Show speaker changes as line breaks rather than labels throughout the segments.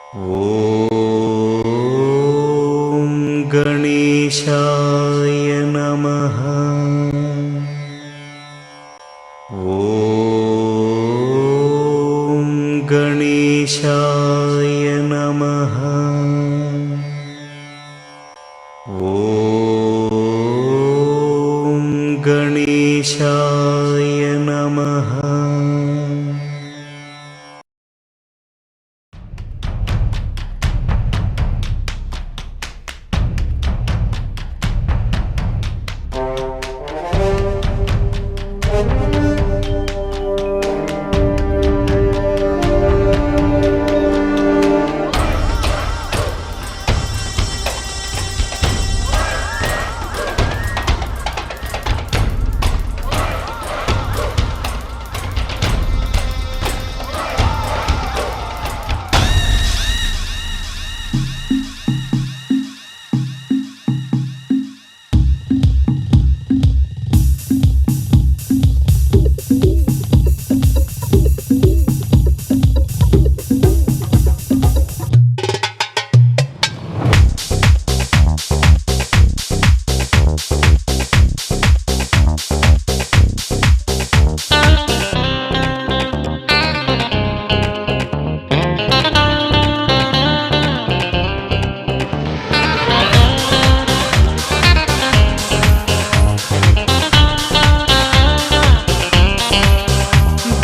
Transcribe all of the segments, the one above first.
ॐ गणेशाय नमः। ॐ गणेशाय नमः। ॐ गणेशाय नमः।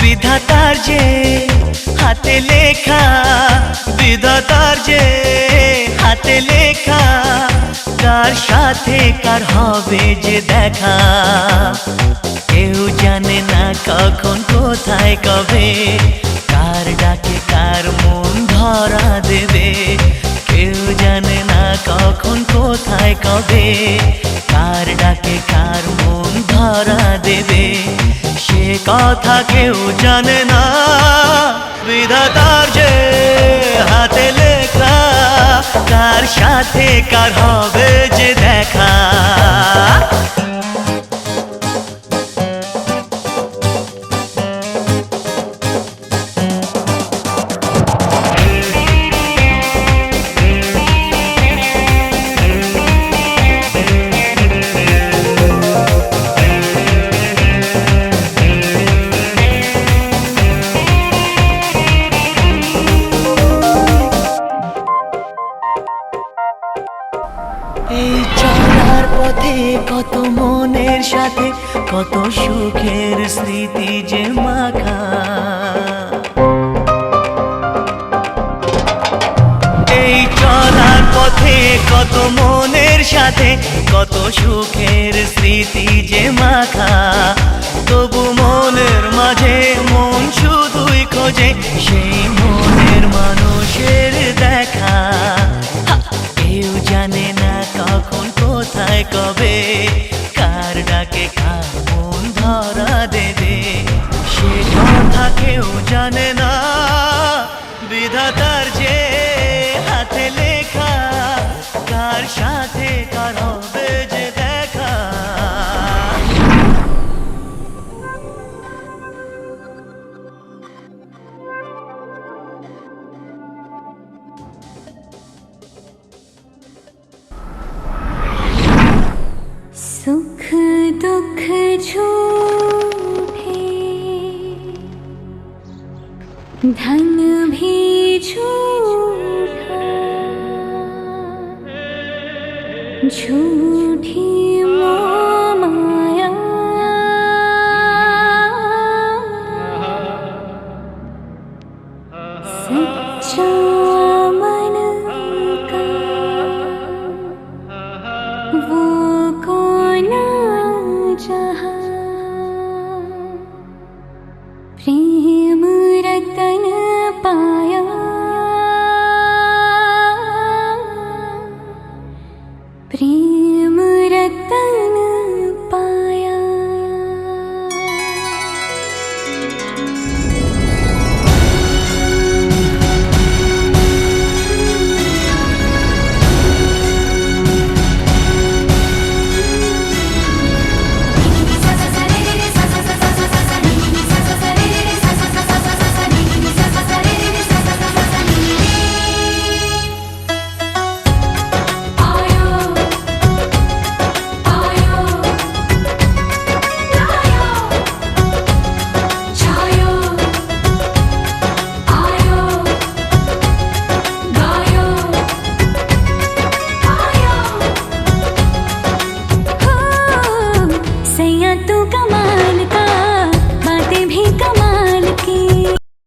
বিধাতার যে হাতে লেখা, বিধাতার যে হাতে লেখা, কার সাথে কার হবে যে দেখা। কেউ জানে না কখন কোথায় কবে, কার ডাকে কার মন ধরা দেবে। কেউ জানে না কখন কোথায় কবে, কার ডাকে কার মন ধরা দেবে। সে কথা কেউ জানে না, বিধাতার যে হাতে লেখা, কার সাথে কার হবে যে দেখা। এই চলার পথে কত মনের সাথে কত সুখের স্মৃতি যে মাখা। এই চলার পথে কত মনের সাথে কত সুখের স্মৃতি যে মাখা। তবু মনের মাঝে মন শুধুই খোঁজে সেই মনের মানুষের দেখা। কেউ জানে না কখন কোথায় কবে, কার ডাকে কার মন ধরা দেবে। সে কথা কেউ জানে না, বিধাতার যে হাতে লেখা, কার সাথে কার হবে যে দেখা।
सुख दुख झूठे, धन भी झूठा, झूठी